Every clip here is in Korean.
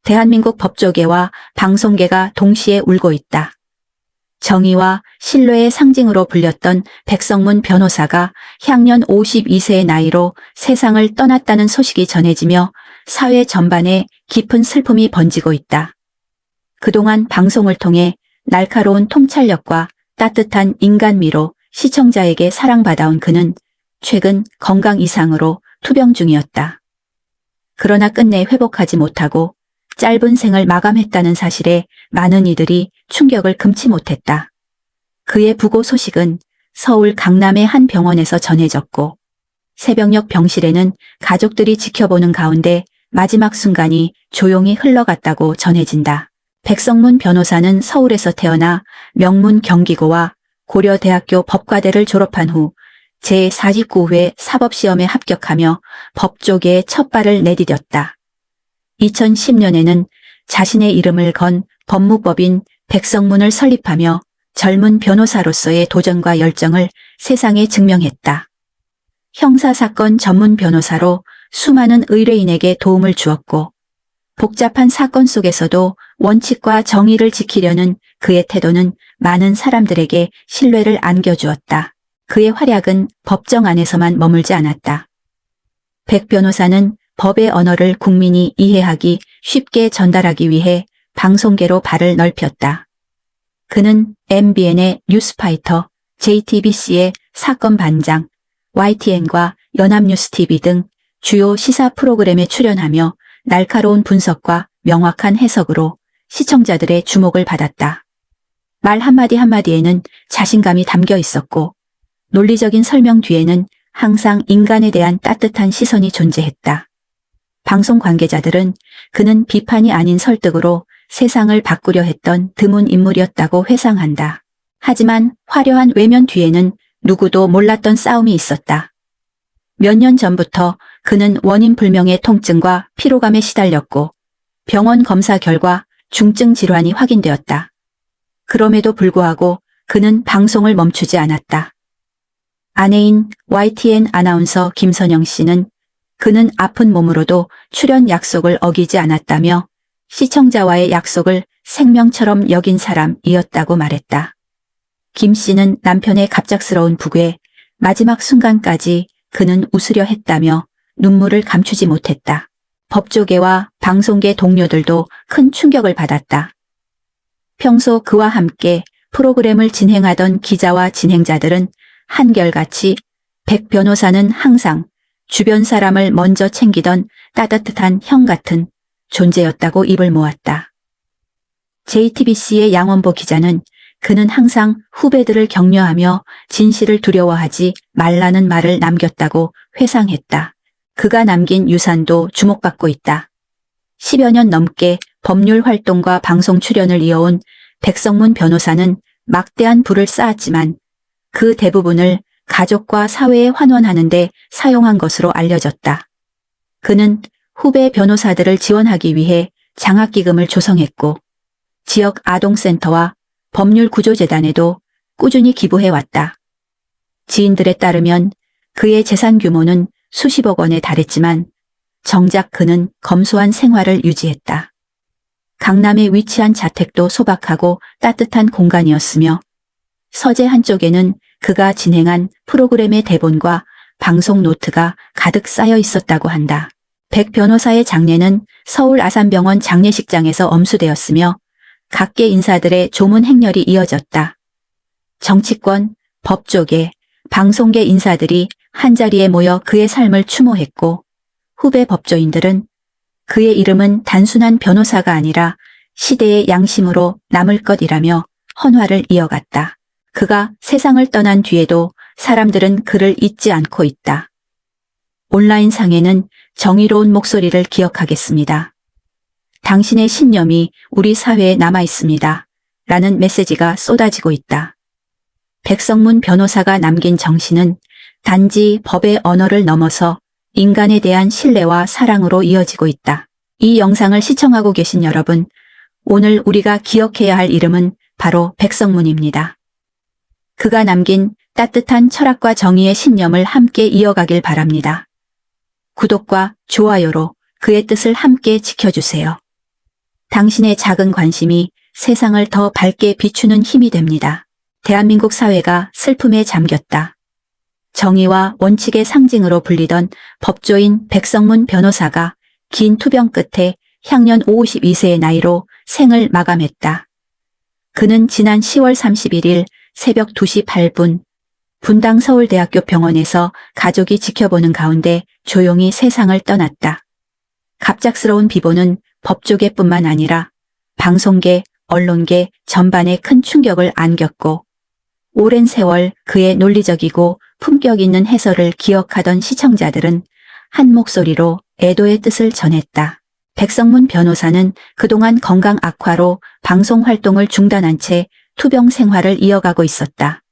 대한민국 법조계와 방송계가 동시에 울고 있다. 정의와 신뢰의 상징으로 불렸던 백성문 변호사가 향년 52세의 나이로 세상을 떠났다는 소식이 전해지며 사회 전반에 깊은 슬픔이 번지고 있다. 그동안 방송을 통해 날카로운 통찰력과 따뜻한 인간미로 시청자에게 사랑받아온 그는 최근 건강 이상으로 투병 중이었다. 그러나 끝내 회복하지 못하고 짧은 생을 마감했다는 사실에 많은 이들이 충격을 금치 못했다. 그의 부고 소식은 서울 강남의 한 병원에서 전해졌고 새벽녘 병실에는 가족들이 지켜보는 가운데 마지막 순간이 조용히 흘러갔다고 전해진다. 백성문 변호사는 서울에서 태어나 명문 경기고와 고려대학교 법과대를 졸업한 후 제49회 사법시험에 합격하며 법조계에 첫 발을 내디뎠다. 2010년에는 자신의 이름을 건 법무법인 백성문을 설립하며 젊은 변호사로서의 도전과 열정을 세상에 증명했다. 형사사건 전문 변호사로 수많은 의뢰인에게 도움을 주었고 복잡한 사건 속에서도 원칙과 정의를 지키려는 그의 태도는 많은 사람들에게 신뢰를 안겨주었다. 그의 활약은 법정 안에서만 머물지 않았다. 백 변호사는 법의 언어를 국민이 이해하기 쉽게 전달하기 위해 방송계로 발을 넓혔다. 그는 MBN의 뉴스파이터, JTBC의 사건 반장, YTN과 연합뉴스TV 등 주요 시사 프로그램에 출연하며 날카로운 분석과 명확한 해석으로 시청자들의 주목을 받았다. 말 한마디 한마디에는 자신감이 담겨 있었고 논리적인 설명 뒤에는 항상 인간에 대한 따뜻한 시선이 존재했다. 방송 관계자들은 그는 비판이 아닌 설득으로 세상을 바꾸려 했던 드문 인물이었다고 회상한다. 하지만 화려한 외면 뒤에는 누구도 몰랐던 싸움이 있었다. 몇 년 전부터 그는 원인 불명의 통증과 피로감에 시달렸고 병원 검사 결과 중증 질환이 확인되었다. 그럼에도 불구하고 그는 방송을 멈추지 않았다. 아내인 YTN 아나운서 김선영 씨는 그는 아픈 몸으로도 출연 약속을 어기지 않았다며 시청자와의 약속을 생명처럼 여긴 사람이었다고 말했다. 김 씨는 남편의 갑작스러운 부괴, 마지막 순간까지 그는 웃으려 했다며 눈물을 감추지 못했다. 법조계와 방송계 동료들도 큰 충격을 받았다. 평소 그와 함께 프로그램을 진행하던 기자와 진행자들은 한결같이 백 변호사는 항상 주변 사람을 먼저 챙기던 따뜻한 형 같은 존재였다고 입을 모았다. JTBC의 양원보 기자는 그는 항상 후배들을 격려하며 진실을 두려워하지 말라는 말을 남겼다고 회상했다. 그가 남긴 유산도 주목받고 있다. 10여 년 넘게 법률 활동과 방송 출연을 이어온 백성문 변호사는 막대한 부를 쌓았지만 그 대부분을 가족과 사회에 환원하는 데 사용한 것으로 알려졌다. 그는 후배 변호사들을 지원하기 위해 장학기금을 조성했고 지역 아동센터와 법률구조재단에도 꾸준히 기부해왔다. 지인들에 따르면 그의 재산 규모는 수십억 원에 달했지만 정작 그는 검소한 생활을 유지했다. 강남에 위치한 자택도 소박하고 따뜻한 공간이었으며 서재 한쪽에는 그가 진행한 프로그램의 대본과 방송 노트가 가득 쌓여 있었다고 한다. 백 변호사의 장례는 서울 아산병원 장례식장에서 엄수되었으며 각계 인사들의 조문 행렬이 이어졌다. 정치권, 법조계, 방송계 인사들이 한자리에 모여 그의 삶을 추모했고 후배 법조인들은 그의 이름은 단순한 변호사가 아니라 시대의 양심으로 남을 것이라며 헌화를 이어갔다. 그가 세상을 떠난 뒤에도 사람들은 그를 잊지 않고 있다. 온라인상에는 정의로운 목소리를 기억하겠습니다. 당신의 신념이 우리 사회에 남아 있습니다. 라는 메시지가 쏟아지고 있다. 백성문 변호사가 남긴 정신은 단지 법의 언어를 넘어서 인간에 대한 신뢰와 사랑으로 이어지고 있다. 이 영상을 시청하고 계신 여러분, 오늘 우리가 기억해야 할 이름은 바로 백성문입니다. 그가 남긴 따뜻한 철학과 정의의 신념을 함께 이어가길 바랍니다. 구독과 좋아요로 그의 뜻을 함께 지켜주세요. 당신의 작은 관심이 세상을 더 밝게 비추는 힘이 됩니다. 대한민국 사회가 슬픔에 잠겼다. 정의와 원칙의 상징으로 불리던 법조인 백성문 변호사가 긴 투병 끝에 향년 52세의 나이로 생을 마감했다. 그는 지난 10월 31일 새벽 2시 8분 분당 서울대학교 병원에서 가족이 지켜보는 가운데 조용히 세상을 떠났다. 갑작스러운 비보는 법조계뿐만 아니라 방송계, 언론계 전반에 큰 충격을 안겼고 오랜 세월 그의 논리적이고 품격 있는 해설을 기억하던 시청자들은 한 목소리로 애도의 뜻을 전했다. 백성문 변호사는 그동안 건강 악화로 방송 활동을 중단한 채 투병 생활을 이어가고 있었다.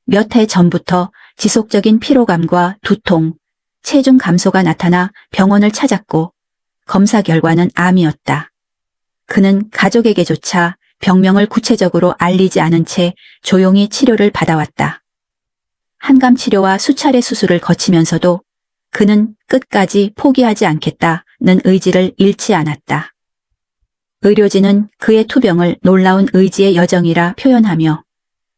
몇 해 전부터 지속적인 피로감과 두통, 체중 감소가 나타나 병원을 찾았고 검사 결과는 암이었다. 그는 가족에게조차 병명을 구체적으로 알리지 않은 채 조용히 치료를 받아왔다. 한감 치료와 수차례 수술을 거치면서도 그는 끝까지 포기하지 않겠다는 의지를 잃지 않았다. 의료진은 그의 투병을 놀라운 의지의 여정이라 표현하며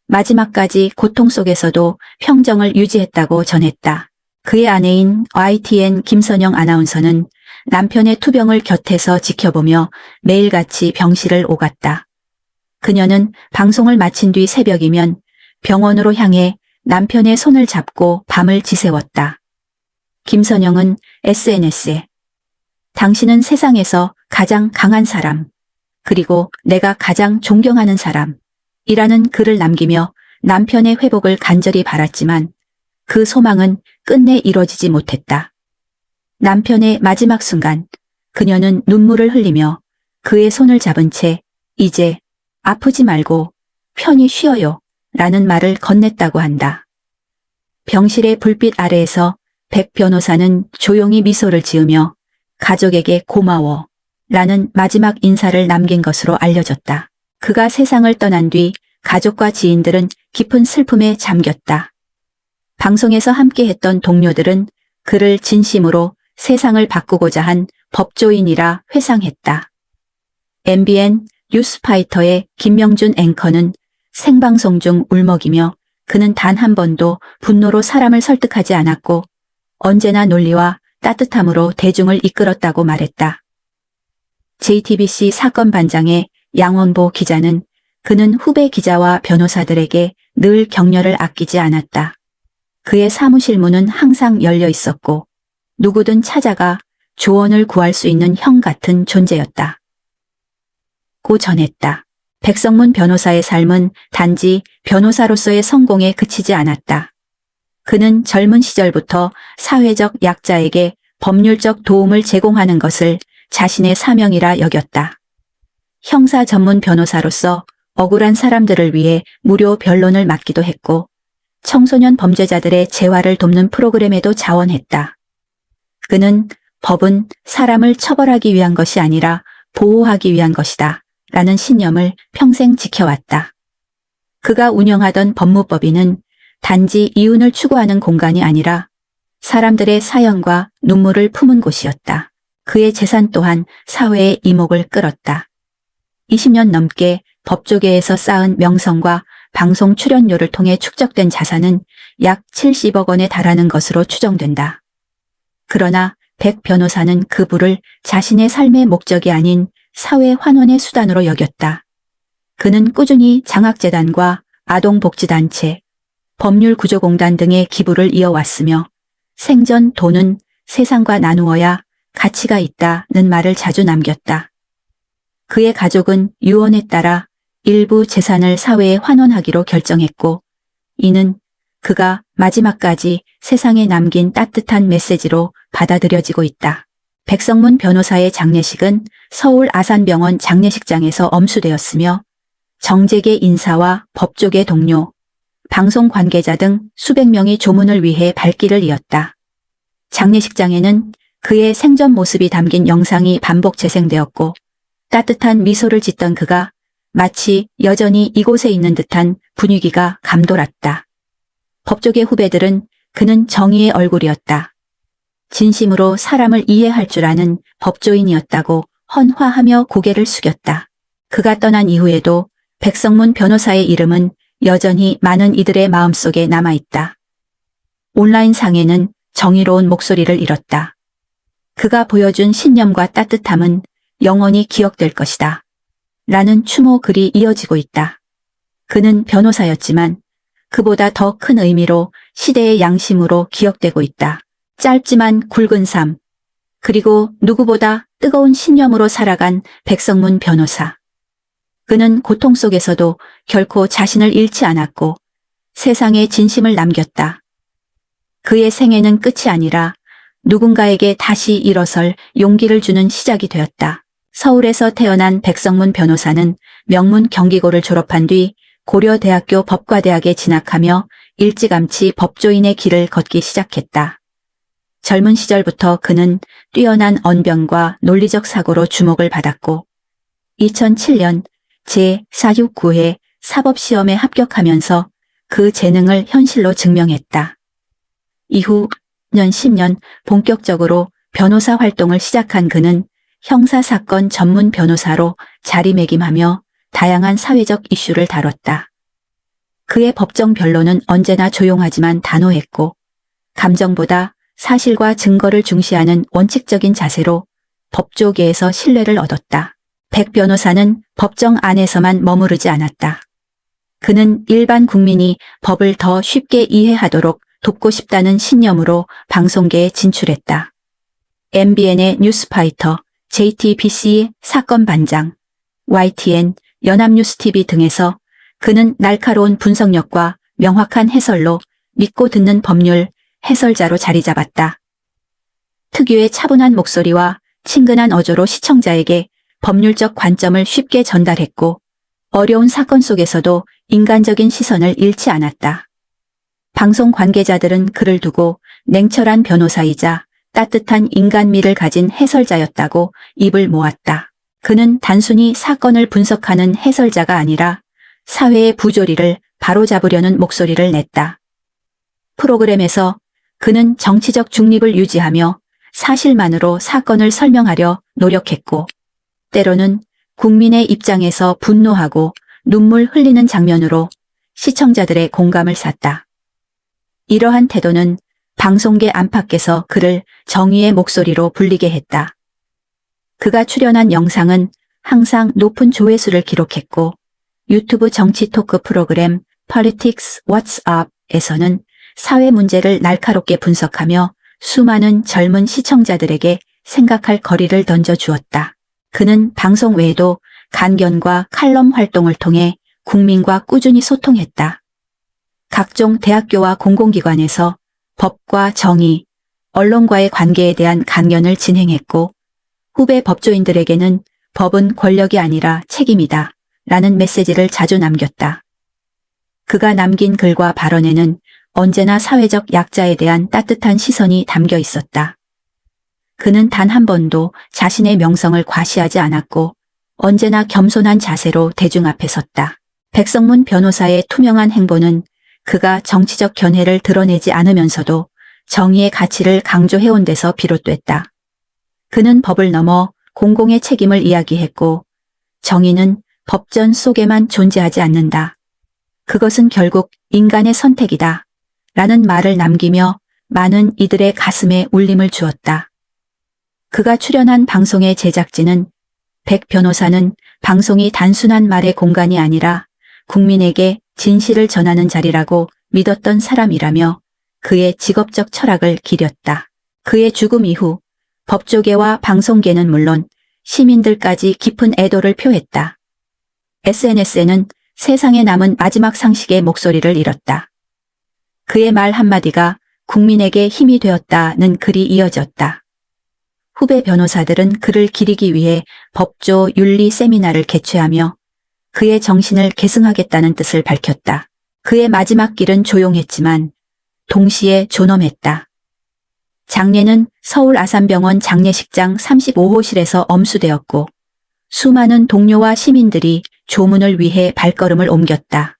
마지막까지 고통 속에서도 평정을 유지했다고 전했다. 그의 아내인 YTN 김선영 아나운서는 남편의 투병을 곁에서 지켜보며 매일같이 병실을 오갔다. 그녀는 방송을 마친 뒤 새벽이면 병원으로 향해 남편의 손을 잡고 밤을 지새웠다. 김선영은 SNS에 당신은 세상에서 가장 강한 사람, 그리고 내가 가장 존경하는 사람 이라는 글을 남기며 남편의 회복을 간절히 바랐지만 그 소망은 끝내 이뤄지지 못했다. 남편의 마지막 순간 그녀는 눈물을 흘리며 그의 손을 잡은 채 이제 아프지 말고 편히 쉬어요 라는 말을 건넸다고 한다. 병실의 불빛 아래에서 백 변호사는 조용히 미소를 지으며 가족에게 고마워 라는 마지막 인사를 남긴 것으로 알려졌다. 그가 세상을 떠난 뒤 가족과 지인들은 깊은 슬픔에 잠겼다. 방송에서 함께했던 동료들은 그를 진심으로 세상을 바꾸고자 한 법조인이라 회상했다. MBN 뉴스파이터의 김명준 앵커는 생방송 중 울먹이며 그는 단 한 번도 분노로 사람을 설득하지 않았고 언제나 논리와 따뜻함으로 대중을 이끌었다고 말했다. JTBC 사건 반장의 양원보 기자는 그는 후배 기자와 변호사들에게 늘 격려를 아끼지 않았다. 그의 사무실 문은 항상 열려 있었고 누구든 찾아가 조언을 구할 수 있는 형 같은 존재였다. 고 전했다. 백성문 변호사의 삶은 단지 변호사로서의 성공에 그치지 않았다. 그는 젊은 시절부터 사회적 약자에게 법률적 도움을 제공하는 것을 자신의 사명이라 여겼다. 형사 전문 변호사로서 억울한 사람들을 위해 무료 변론을 맡기도 했고 청소년 범죄자들의 재활을 돕는 프로그램에도 자원했다. 그는 법은 사람을 처벌하기 위한 것이 아니라 보호하기 위한 것이다 라는 신념을 평생 지켜왔다. 그가 운영하던 법무법인은 단지 이윤을 추구하는 공간이 아니라 사람들의 사연과 눈물을 품은 곳이었다. 그의 재산 또한 사회의 이목을 끌었다. 20년 넘게 법조계에서 쌓은 명성과 방송 출연료를 통해 축적된 자산은 약 70억 원에 달하는 것으로 추정된다. 그러나 백 변호사는 그 부를 자신의 삶의 목적이 아닌 사회 환원의 수단으로 여겼다. 그는 꾸준히 장학재단과 아동복지단체, 법률구조공단 등의 기부를 이어왔으며 생전 돈은 세상과 나누어야 가치가 있다는 말을 자주 남겼다. 그의 가족은 유언에 따라 일부 재산을 사회에 환원하기로 결정했고 이는 그가 마지막까지 세상에 남긴 따뜻한 메시지로 받아들여지고 있다. 백성문 변호사의 장례식은 서울 아산병원 장례식장에서 엄수되었으며 정재계 인사와 법조계 동료, 방송 관계자 등 수백 명이 조문을 위해 발길을 이었다. 장례식장에는 그의 생전 모습이 담긴 영상이 반복 재생되었고 따뜻한 미소를 짓던 그가 마치 여전히 이곳에 있는 듯한 분위기가 감돌았다. 법조계 후배들은 그는 정의의 얼굴이었다. 진심으로 사람을 이해할 줄 아는 법조인이었다고 헌화하며 고개를 숙였다. 그가 떠난 이후에도 백성문 변호사의 이름은 여전히 많은 이들의 마음속에 남아있다. 온라인상에는 정의로운 목소리를 잃었다. 그가 보여준 신념과 따뜻함은 영원히 기억될 것이다. 라는 추모 글이 이어지고 있다. 그는 변호사였지만 그보다 더 큰 의미로 시대의 양심으로 기억되고 있다. 짧지만 굵은 삶, 그리고 누구보다 뜨거운 신념으로 살아간 백성문 변호사. 그는 고통 속에서도 결코 자신을 잃지 않았고 세상에 진심을 남겼다. 그의 생애는 끝이 아니라 누군가에게 다시 일어설 용기를 주는 시작이 되었다. 서울에서 태어난 백성문 변호사는 명문 경기고를 졸업한 뒤 고려대학교 법과대학에 진학하며 일찌감치 법조인의 길을 걷기 시작했다. 젊은 시절부터 그는 뛰어난 언변과 논리적 사고로 주목을 받았고 2007년 제469회 사법시험에 합격하면서 그 재능을 현실로 증명했다. 이후 년 10년 본격적으로 변호사 활동을 시작한 그는 형사사건 전문 변호사로 자리매김하며 다양한 사회적 이슈를 다뤘다. 그의 법정 변론은 언제나 조용하지만 단호했고 감정보다 사실과 증거를 중시하는 원칙적인 자세로 법조계에서 신뢰를 얻었다. 백 변호사는 법정 안에서만 머무르지 않았다. 그는 일반 국민이 법을 더 쉽게 이해하도록 돕고 싶다는 신념으로 방송계에 진출했다. MBN의 뉴스파이터, JTBC 사건 반장, YTN, 연합뉴스TV 등에서 그는 날카로운 분석력과 명확한 해설로 믿고 듣는 법률 해설자로 자리 잡았다. 특유의 차분한 목소리와 친근한 어조로 시청자에게 법률적 관점을 쉽게 전달했고 어려운 사건 속에서도 인간적인 시선을 잃지 않았다. 방송 관계자들은 그를 두고 냉철한 변호사이자 따뜻한 인간미를 가진 해설자였다고 입을 모았다. 그는 단순히 사건을 분석하는 해설자가 아니라 사회의 부조리를 바로잡으려는 목소리를 냈다. 프로그램에서 그는 정치적 중립을 유지하며 사실만으로 사건을 설명하려 노력했고 때로는 국민의 입장에서 분노하고 눈물 흘리는 장면으로 시청자들의 공감을 샀다. 이러한 태도는 방송계 안팎에서 그를 정의의 목소리로 불리게 했다. 그가 출연한 영상은 항상 높은 조회수를 기록했고 유튜브 정치 토크 프로그램 Politics What's Up에서는 사회 문제를 날카롭게 분석하며 수많은 젊은 시청자들에게 생각할 거리를 던져주었다. 그는 방송 외에도 간견과 칼럼 활동을 통해 국민과 꾸준히 소통했다. 각종 대학교와 공공기관에서 법과 정의, 언론과의 관계에 대한 강연을 진행했고 후배 법조인들에게는 법은 권력이 아니라 책임이다 라는 메시지를 자주 남겼다. 그가 남긴 글과 발언에는 언제나 사회적 약자에 대한 따뜻한 시선이 담겨 있었다. 그는 단 한 번도 자신의 명성을 과시하지 않았고 언제나 겸손한 자세로 대중 앞에 섰다. 백성문 변호사의 투명한 행보는 그가 정치적 견해를 드러내지 않으면서도 정의의 가치를 강조해온 데서 비롯됐다. 그는 법을 넘어 공공의 책임을 이야기했고 정의는 법전 속에만 존재하지 않는다. 그것은 결국 인간의 선택이다. 라는 말을 남기며 많은 이들의 가슴에 울림을 주었다. 그가 출연한 방송의 제작진은 백 변호사는 방송이 단순한 말의 공간이 아니라 국민에게 진실을 전하는 자리라고 믿었던 사람이라며 그의 직업적 철학을 기렸다. 그의 죽음 이후 법조계와 방송계는 물론 시민들까지 깊은 애도를 표했다. SNS에는 세상에 남은 마지막 상식의 목소리를 잃었다. 그의 말 한마디가 국민에게 힘이 되었다는 글이 이어졌다. 후배 변호사들은 그를 기리기 위해 법조 윤리 세미나를 개최하며 그의 정신을 계승하겠다는 뜻을 밝혔다. 그의 마지막 길은 조용했지만 동시에 존엄했다. 장례는 서울 아산병원 장례식장 35호실에서 엄수되었고 수많은 동료와 시민들이 조문을 위해 발걸음을 옮겼다.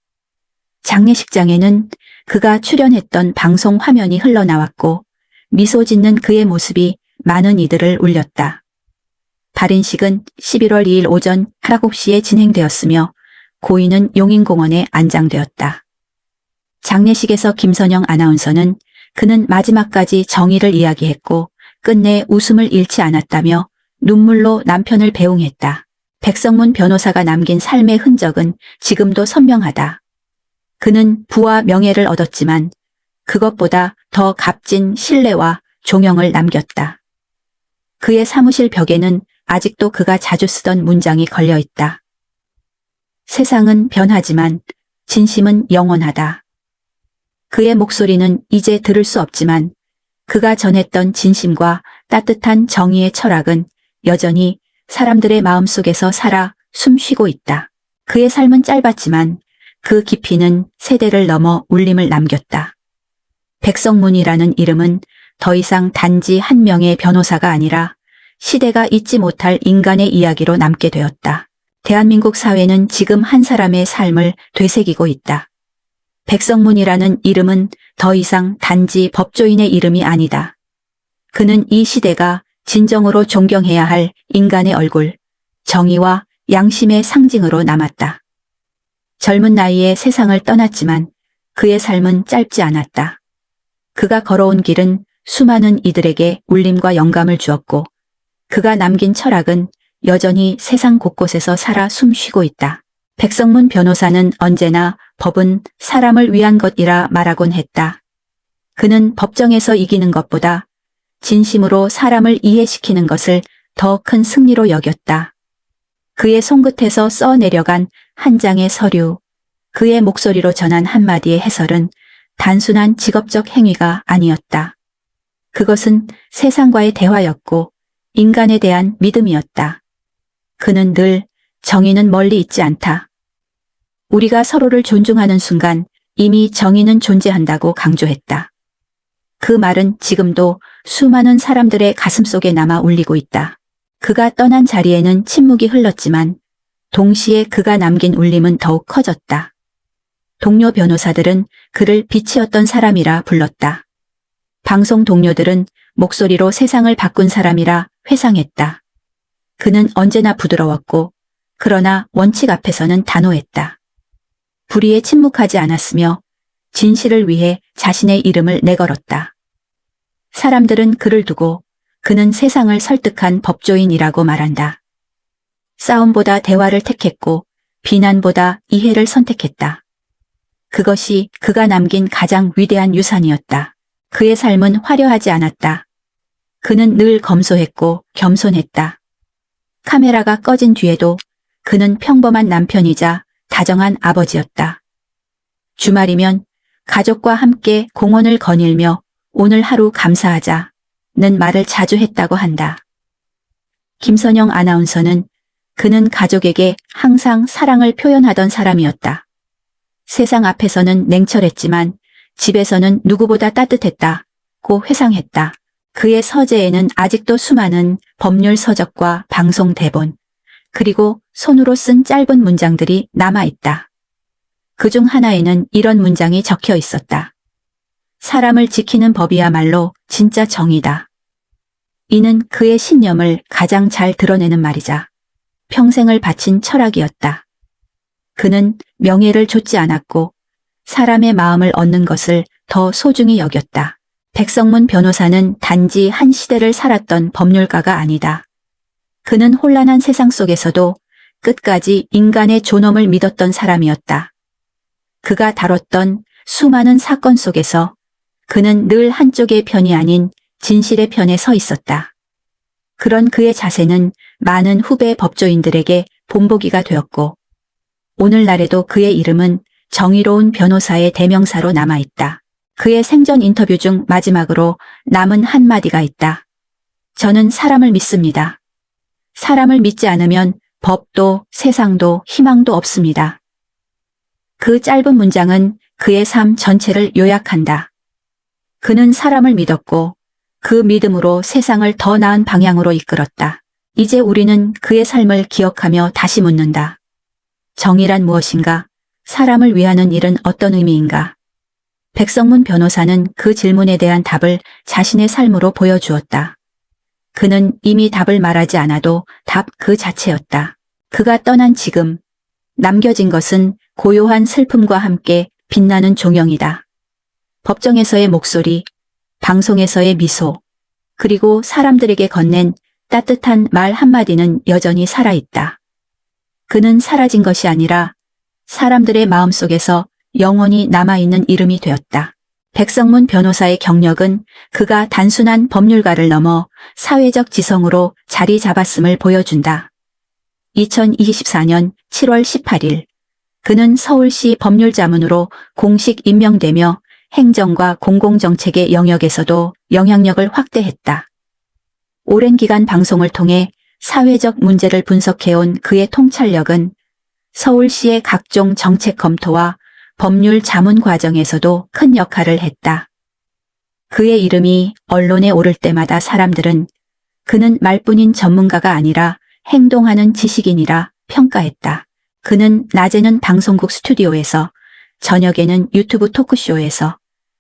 장례식장에는 그가 출연했던 방송 화면이 흘러나왔고 미소 짓는 그의 모습이 많은 이들을 울렸다. 발인식은 11월 2일 오전 9시에 진행되었으며 고인은 용인공원에 안장되었다. 장례식에서 김선영 아나운서는 그는 마지막까지 정의를 이야기했고 끝내 웃음을 잃지 않았다며 눈물로 남편을 배웅했다. 백성문 변호사가 남긴 삶의 흔적은 지금도 선명하다. 그는 부와 명예를 얻었지만 그것보다 더 값진 신뢰와 존경을 남겼다. 그의 사무실 벽에는 아직도 그가 자주 쓰던 문장이 걸려 있다. 세상은 변하지만 진심은 영원하다. 그의 목소리는 이제 들을 수 없지만 그가 전했던 진심과 따뜻한 정의의 철학은 여전히 사람들의 마음속에서 살아 숨쉬고 있다. 그의 삶은 짧았지만 그 깊이는 세대를 넘어 울림을 남겼다. 백성문이라는 이름은 더 이상 단지 한 명의 변호사가 아니라 시대가 잊지 못할 인간의 이야기로 남게 되었다. 대한민국 사회는 지금 한 사람의 삶을 되새기고 있다. 백성문이라는 이름은 더 이상 단지 법조인의 이름이 아니다. 그는 이 시대가 진정으로 존경해야 할 인간의 얼굴, 정의와 양심의 상징으로 남았다. 젊은 나이에 세상을 떠났지만 그의 삶은 짧지 않았다. 그가 걸어온 길은 수많은 이들에게 울림과 영감을 주었고 그가 남긴 철학은 여전히 세상 곳곳에서 살아 숨쉬고 있다. 백성문 변호사는 언제나 법은 사람을 위한 것이라 말하곤 했다. 그는 법정에서 이기는 것보다 진심으로 사람을 이해시키는 것을 더 큰 승리로 여겼다. 그의 손끝에서 써내려간 한 장의 서류, 그의 목소리로 전한 한마디의 해설은 단순한 직업적 행위가 아니었다. 그것은 세상과의 대화였고 인간에 대한 믿음이었다. 그는 늘 정의는 멀리 있지 않다. 우리가 서로를 존중하는 순간 이미 정의는 존재한다고 강조했다. 그 말은 지금도 수많은 사람들의 가슴속에 남아 울리고 있다. 그가 떠난 자리에는 침묵이 흘렀지만 동시에 그가 남긴 울림은 더욱 커졌다. 동료 변호사들은 그를 빛이었던 사람이라 불렀다. 방송 동료들은 목소리로 세상을 바꾼 사람이라 회상했다. 그는 언제나 부드러웠고 그러나 원칙 앞에서는 단호했다. 불의에 침묵하지 않았으며 진실을 위해 자신의 이름을 내걸었다. 사람들은 그를 두고 그는 세상을 설득한 법조인이라고 말한다. 싸움보다 대화를 택했고 비난보다 이해를 선택했다. 그것이 그가 남긴 가장 위대한 유산이었다. 그의 삶은 화려하지 않았다. 그는 늘 검소했고 겸손했다. 카메라가 꺼진 뒤에도 그는 평범한 남편이자 다정한 아버지였다. 주말이면 가족과 함께 공원을 거닐며 오늘 하루 감사하자는 말을 자주 했다고 한다. 김선영 아나운서는 그는 가족에게 항상 사랑을 표현하던 사람이었다. 세상 앞에서는 냉철했지만 집에서는 누구보다 따뜻했다고 회상했다. 그의 서재에는 아직도 수많은 법률 서적과 방송 대본, 그리고 손으로 쓴 짧은 문장들이 남아있다. 그중 하나에는 이런 문장이 적혀 있었다. 사람을 지키는 법이야말로 진짜 정의다. 이는 그의 신념을 가장 잘 드러내는 말이자 평생을 바친 철학이었다. 그는 명예를 좇지 않았고 사람의 마음을 얻는 것을 더 소중히 여겼다. 백성문 변호사는 단지 한 시대를 살았던 법률가가 아니다. 그는 혼란한 세상 속에서도 끝까지 인간의 존엄을 믿었던 사람이었다. 그가 다뤘던 수많은 사건 속에서 그는 늘 한쪽의 편이 아닌 진실의 편에 서 있었다. 그런 그의 자세는 많은 후배 법조인들에게 본보기가 되었고 오늘날에도 그의 이름은 정의로운 변호사의 대명사로 남아있다. 그의 생전 인터뷰 중 마지막으로 남은 한마디가 있다. 저는 사람을 믿습니다. 사람을 믿지 않으면 법도 세상도 희망도 없습니다. 그 짧은 문장은 그의 삶 전체를 요약한다. 그는 사람을 믿었고 그 믿음으로 세상을 더 나은 방향으로 이끌었다. 이제 우리는 그의 삶을 기억하며 다시 묻는다. 정의란 무엇인가? 사람을 위하는 일은 어떤 의미인가? 백성문 변호사는 그 질문에 대한 답을 자신의 삶으로 보여주었다. 그는 이미 답을 말하지 않아도 답 그 자체였다. 그가 떠난 지금 남겨진 것은 고요한 슬픔과 함께 빛나는 조명이다. 법정에서의 목소리, 방송에서의 미소, 그리고 사람들에게 건넨 따뜻한 말 한마디는 여전히 살아있다. 그는 사라진 것이 아니라 사람들의 마음속에서 영원히 남아있는 이름이 되었다. 백성문 변호사의 경력은 그가 단순한 법률가를 넘어 사회적 지성으로 자리 잡았음을 보여준다. 2024년 7월 18일 그는 서울시 법률자문으로 공식 임명되며 행정과 공공정책의 영역에서도 영향력을 확대했다. 오랜 기간 방송을 통해 사회적 문제를 분석해온 그의 통찰력은 서울시의 각종 정책 검토와 법률 자문 과정에서도 큰 역할을 했다. 그의 이름이 언론에 오를 때마다 사람들은 그는 말뿐인 전문가가 아니라 행동하는 지식인이라 평가했다. 그는 낮에는 방송국 스튜디오에서, 저녁에는 유튜브 토크쇼에서,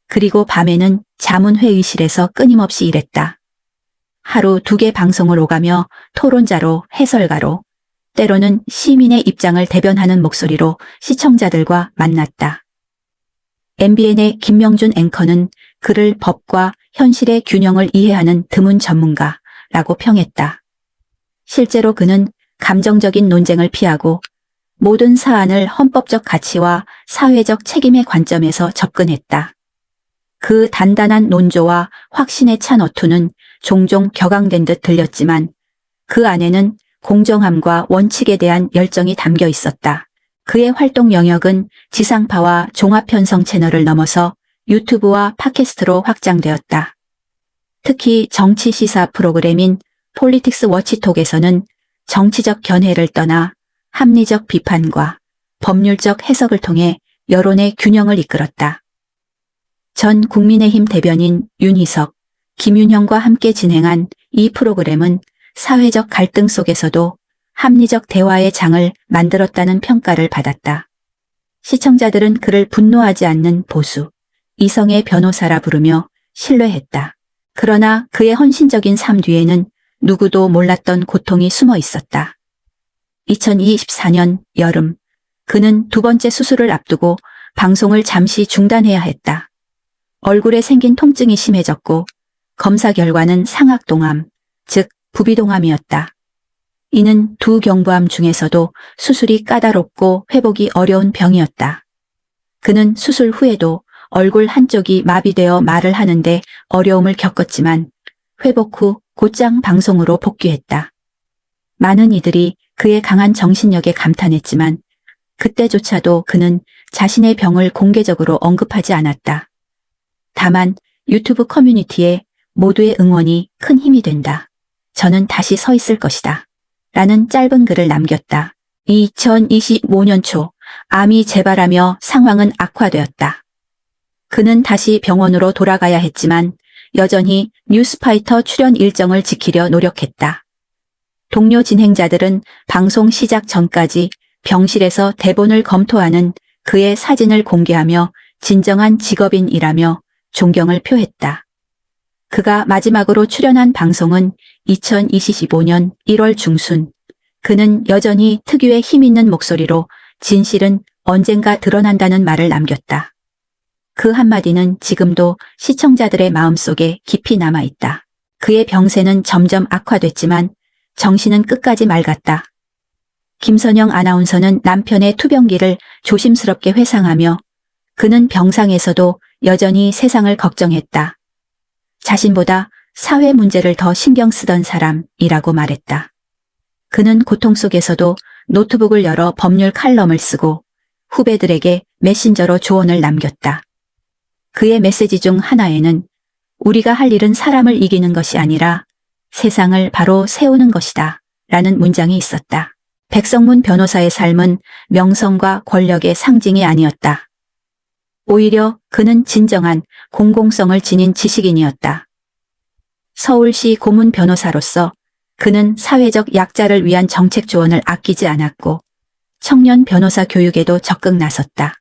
그리고 밤에는 자문회의실에서 끊임없이 일했다. 하루 2개 방송을 오가며 토론자로, 해설가로, 때로는 시민의 입장을 대변하는 목소리로 시청자들과 만났다. MBN의 김명준 앵커는 그를 법과 현실의 균형을 이해하는 드문 전문가라고 평했다. 실제로 그는 감정적인 논쟁을 피하고 모든 사안을 헌법적 가치와 사회적 책임의 관점에서 접근했다. 그 단단한 논조와 확신에 찬 어투는 종종 격앙된 듯 들렸지만 그 안에는 공정함과 원칙에 대한 열정이 담겨 있었다. 그의 활동 영역은 지상파와 종합편성 채널을 넘어서 유튜브와 팟캐스트로 확장되었다. 특히 정치 시사 프로그램인 폴리틱스 워치톡에서는 정치적 견해를 떠나 합리적 비판과 법률적 해석을 통해 여론의 균형을 이끌었다. 전 국민의힘 대변인 윤희석, 김윤형과 함께 진행한 이 프로그램은 사회적 갈등 속에서도 합리적 대화의 장을 만들었다는 평가를 받았다. 시청자들은 그를 분노하지 않는 보수, 이성의 변호사라 부르며 신뢰했다. 그러나 그의 헌신적인 삶 뒤에는 누구도 몰랐던 고통이 숨어 있었다. 2024년 여름, 그는 2번째 수술을 앞두고 방송을 잠시 중단해야 했다. 얼굴에 생긴 통증이 심해졌고 검사 결과는 상악동암, 즉 부비동암이었다. 이는 두 경부암 중에서도 수술이 까다롭고 회복이 어려운 병이었다. 그는 수술 후에도 얼굴 한쪽이 마비되어 말을 하는데 어려움을 겪었지만 회복 후 곧장 방송으로 복귀했다. 많은 이들이 그의 강한 정신력에 감탄했지만 그때조차도 그는 자신의 병을 공개적으로 언급하지 않았다. 다만 유튜브 커뮤니티에 모두의 응원이 큰 힘이 된다. 저는 다시 서 있을 것이다. 라는 짧은 글을 남겼다. 2025년 초 암이 재발하며 상황은 악화되었다. 그는 다시 병원으로 돌아가야 했지만 여전히 뉴스파이터 출연 일정을 지키려 노력했다. 동료 진행자들은 방송 시작 전까지 병실에서 대본을 검토하는 그의 사진을 공개하며 진정한 직업인이라며 존경을 표했다. 그가 마지막으로 출연한 방송은 2025년 1월 중순. 그는 여전히 특유의 힘있는 목소리로 진실은 언젠가 드러난다는 말을 남겼다. 그 한마디는 지금도 시청자들의 마음속에 깊이 남아있다. 그의 병세는 점점 악화됐지만 정신은 끝까지 맑았다. 김선영 아나운서는 남편의 투병기를 조심스럽게 회상하며 그는 병상에서도 여전히 세상을 걱정했다. 자신보다 사회 문제를 더 신경 쓰던 사람이라고 말했다. 그는 고통 속에서도 노트북을 열어 법률 칼럼을 쓰고 후배들에게 메신저로 조언을 남겼다. 그의 메시지 중 하나에는 우리가 할 일은 사람을 이기는 것이 아니라 세상을 바로 세우는 것이다 라는 문장이 있었다. 백성문 변호사의 삶은 명성과 권력의 상징이 아니었다. 오히려 그는 진정한 공공성을 지닌 지식인이었다. 서울시 고문 변호사로서 그는 사회적 약자를 위한 정책 조언을 아끼지 않았고 청년 변호사 교육에도 적극 나섰다.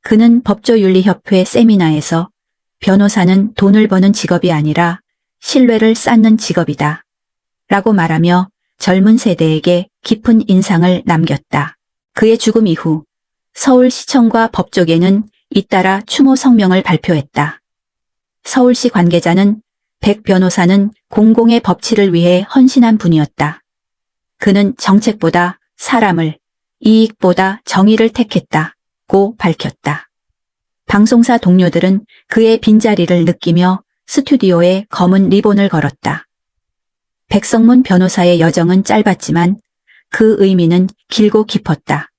그는 법조윤리협회 세미나에서 변호사는 돈을 버는 직업이 아니라 신뢰를 쌓는 직업이다 라고 말하며 젊은 세대에게 깊은 인상을 남겼다. 그의 죽음 이후 서울시청과 법조계는 잇따라 추모 성명을 발표했다. 서울시 관계자는 백 변호사는 공공의 법치를 위해 헌신한 분이었다. 그는 정책보다 사람을, 이익보다 정의를 택했다고 밝혔다. 방송사 동료들은 그의 빈자리를 느끼며 스튜디오에 검은 리본을 걸었다. 백성문 변호사의 여정은 짧았지만 그 의미는 길고 깊었다.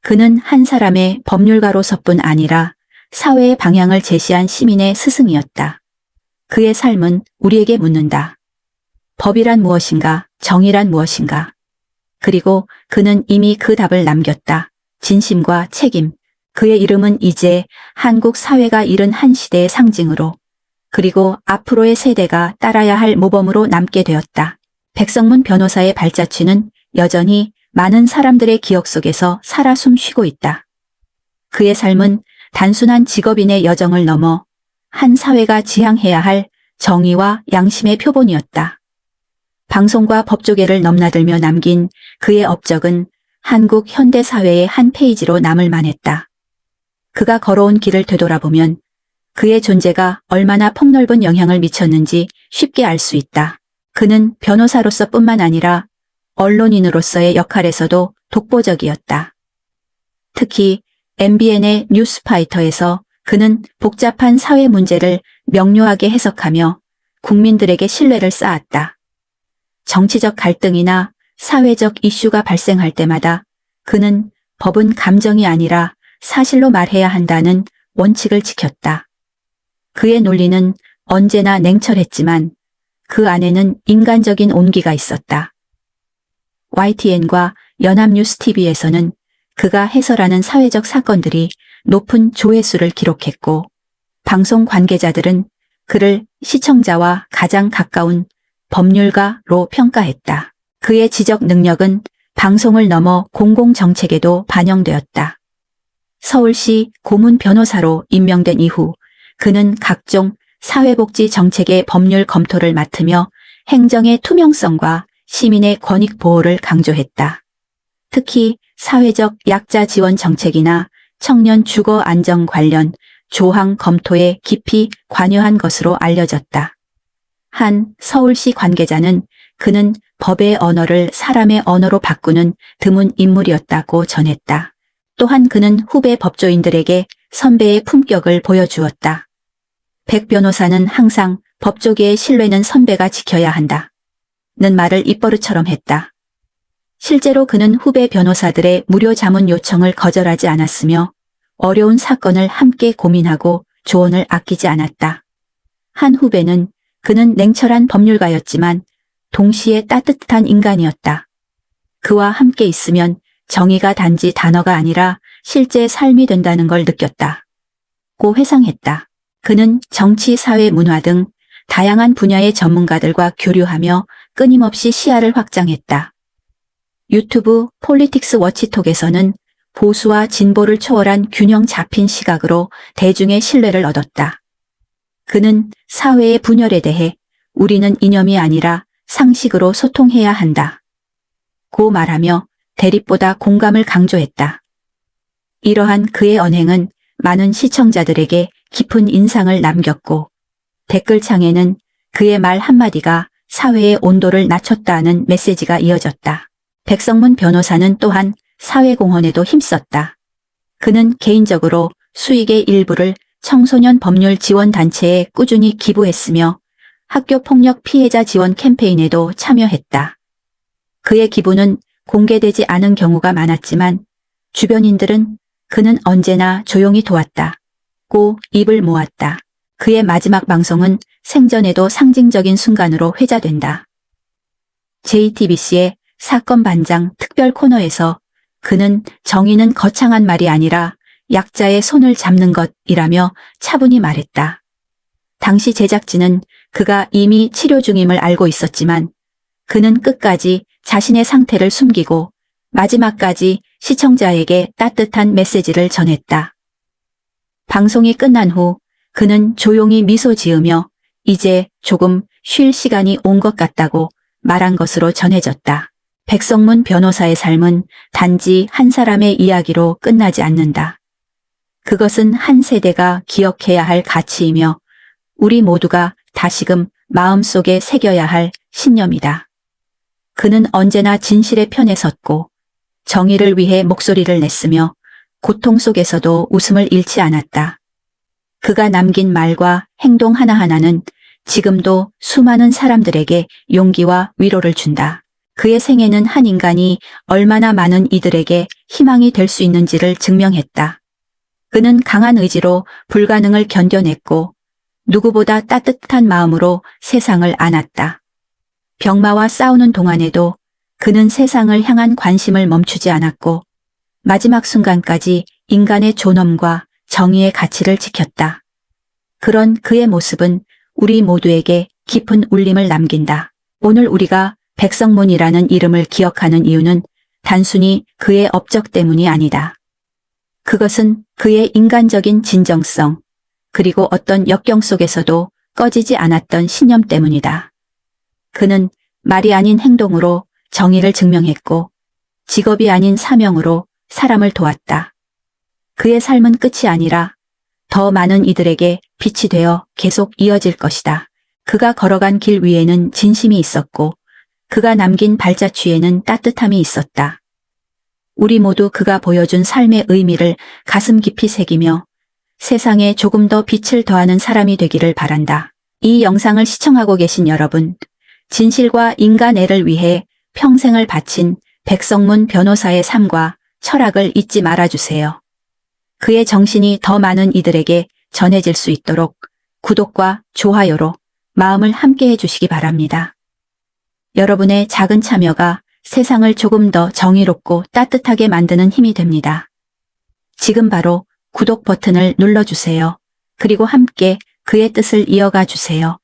그는 한 사람의 법률가로서뿐 아니라 사회의 방향을 제시한 시민의 스승이었다. 그의 삶은 우리에게 묻는다. 법이란 무엇인가? 정의란 무엇인가? 그리고 그는 이미 그 답을 남겼다. 진심과 책임. 그의 이름은 이제 한국 사회가 잃은 한 시대의 상징으로, 그리고 앞으로의 세대가 따라야 할 모범으로 남게 되었다. 백성문 변호사의 발자취는 여전히 많은 사람들의 기억 속에서 살아 숨쉬고 있다. 그의 삶은 단순한 직업인의 여정을 넘어 한 사회가 지향해야 할 정의와 양심의 표본이었다. 방송과 법조계를 넘나들며 남긴 그의 업적은 한국 현대사회의 한 페이지로 남을 만했다. 그가 걸어온 길을 되돌아보면 그의 존재가 얼마나 폭넓은 영향을 미쳤는지 쉽게 알 수 있다. 그는 변호사로서뿐만 아니라 언론인으로서의 역할에서도 독보적이었다. 특히 MBN의 뉴스파이터에서 그는 복잡한 사회 문제를 명료하게 해석하며 국민들에게 신뢰를 쌓았다. 정치적 갈등이나 사회적 이슈가 발생할 때마다 그는 법은 감정이 아니라 사실로 말해야 한다는 원칙을 지켰다. 그의 논리는 언제나 냉철했지만 그 안에는 인간적인 온기가 있었다. YTN과 연합뉴스TV에서는 그가 해설하는 사회적 사건들이 높은 조회수를 기록했고, 방송 관계자들은 그를 시청자와 가장 가까운 법률가로 평가했다. 그의 지적 능력은 방송을 넘어 공공정책에도 반영되었다. 서울시 고문 변호사로 임명된 이후 그는 각종 사회복지 정책의 법률 검토를 맡으며 행정의 투명성과 시민의 권익 보호를 강조했다. 특히 사회적 약자 지원 정책이나 청년 주거 안정 관련 조항 검토에 깊이 관여한 것으로 알려졌다. 한 서울시 관계자는 그는 법의 언어를 사람의 언어로 바꾸는 드문 인물이었다고 전했다. 또한 그는 후배 법조인들에게 선배의 품격을 보여주었다. 백 변호사는 항상 법조계의 신뢰는 선배가 지켜야 한다. 는 말을 입버릇처럼 했다. 실제로 그는 후배 변호사들의 무료 자문 요청을 거절하지 않았으며 어려운 사건을 함께 고민하고 조언을 아끼지 않았다. 한 후배는 그는 냉철한 법률가였지만 동시에 따뜻한 인간이었다. 그와 함께 있으면 정의가 단지 단어가 아니라 실제 삶이 된다는 걸 느꼈다. 고 회상했다. 그는 정치, 사회, 문화 등 다양한 분야의 전문가들과 교류하며 끊임없이 시야를 확장했다. 유튜브 폴리틱스 워치톡에서는 보수와 진보를 초월한 균형 잡힌 시각으로 대중의 신뢰를 얻었다. 그는 사회의 분열에 대해 우리는 이념이 아니라 상식으로 소통해야 한다. 고 말하며 대립보다 공감을 강조했다. 이러한 그의 언행은 많은 시청자들에게 깊은 인상을 남겼고 댓글창에는 그의 말 한마디가 사회의 온도를 낮췄다는 메시지가 이어졌다. 백성문 변호사는 또한 사회공헌에도 힘썼다. 그는 개인적으로 수익의 일부를 청소년 법률 지원 단체에 꾸준히 기부했으며 학교폭력 피해자 지원 캠페인에도 참여했다. 그의 기부는 공개되지 않은 경우가 많았지만 주변인들은 그는 언제나 조용히 도왔다. 고 입을 모았다. 그의 마지막 방송은 생전에도 상징적인 순간으로 회자된다. JTBC의 사건 반장 특별 코너에서 그는 정의는 거창한 말이 아니라 약자의 손을 잡는 것이라며 차분히 말했다. 당시 제작진은 그가 이미 치료 중임을 알고 있었지만 그는 끝까지 자신의 상태를 숨기고 마지막까지 시청자에게 따뜻한 메시지를 전했다. 방송이 끝난 후 그는 조용히 미소 지으며 이제 조금 쉴 시간이 온 것 같다고 말한 것으로 전해졌다. 백성문 변호사의 삶은 단지 한 사람의 이야기로 끝나지 않는다. 그것은 한 세대가 기억해야 할 가치이며 우리 모두가 다시금 마음속에 새겨야 할 신념이다. 그는 언제나 진실의 편에 섰고 정의를 위해 목소리를 냈으며 고통 속에서도 웃음을 잃지 않았다. 그가 남긴 말과 행동 하나하나는 지금도 수많은 사람들에게 용기와 위로를 준다. 그의 생애는 한 인간이 얼마나 많은 이들에게 희망이 될 수 있는지를 증명했다. 그는 강한 의지로 불가능을 견뎌냈고 누구보다 따뜻한 마음으로 세상을 안았다. 병마와 싸우는 동안에도 그는 세상을 향한 관심을 멈추지 않았고 마지막 순간까지 인간의 존엄과 정의의 가치를 지켰다. 그런 그의 모습은 우리 모두에게 깊은 울림을 남긴다. 오늘 우리가 백성문이라는 이름을 기억하는 이유는 단순히 그의 업적 때문이 아니다. 그것은 그의 인간적인 진정성, 그리고 어떤 역경 속에서도 꺼지지 않았던 신념 때문이다. 그는 말이 아닌 행동으로 정의를 증명했고 직업이 아닌 사명으로 사람을 도왔다. 그의 삶은 끝이 아니라 더 많은 이들에게 빛이 되어 계속 이어질 것이다. 그가 걸어간 길 위에는 진심이 있었고 그가 남긴 발자취에는 따뜻함이 있었다. 우리 모두 그가 보여준 삶의 의미를 가슴 깊이 새기며 세상에 조금 더 빛을 더하는 사람이 되기를 바란다. 이 영상을 시청하고 계신 여러분, 진실과 인간애를 위해 평생을 바친 백성문 변호사의 삶과 철학을 잊지 말아주세요. 그의 정신이 더 많은 이들에게 전해질 수 있도록 구독과 좋아요로 마음을 함께 해주시기 바랍니다. 여러분의 작은 참여가 세상을 조금 더 정의롭고 따뜻하게 만드는 힘이 됩니다. 지금 바로 구독 버튼을 눌러주세요. 그리고 함께 그의 뜻을 이어가 주세요.